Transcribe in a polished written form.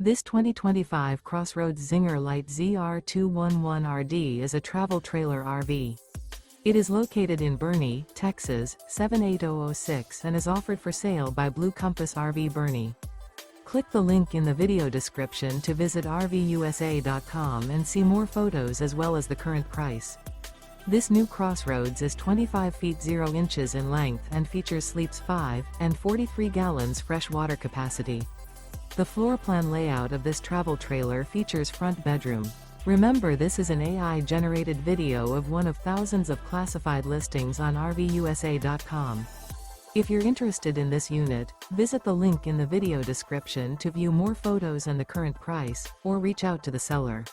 This 2025 CrossRoads Zinger Lite ZR211RD is a travel trailer RV. It is located in Boerne, Texas, 78006 and is offered for sale by Blue Compass RV Boerne. Click the link in the video description to visit RVUSA.com and see more photos as well as the current price. This new CrossRoads is 25 feet 0 inches in length and features sleeps 5 and 43 gallons fresh water capacity. The floor plan layout of this travel trailer features front bedroom. Remember, this is an AI-generated video of one of thousands of classified listings on RVUSA.com. If you're interested in this unit, visit the link in the video description to view more photos and the current price, or reach out to the seller.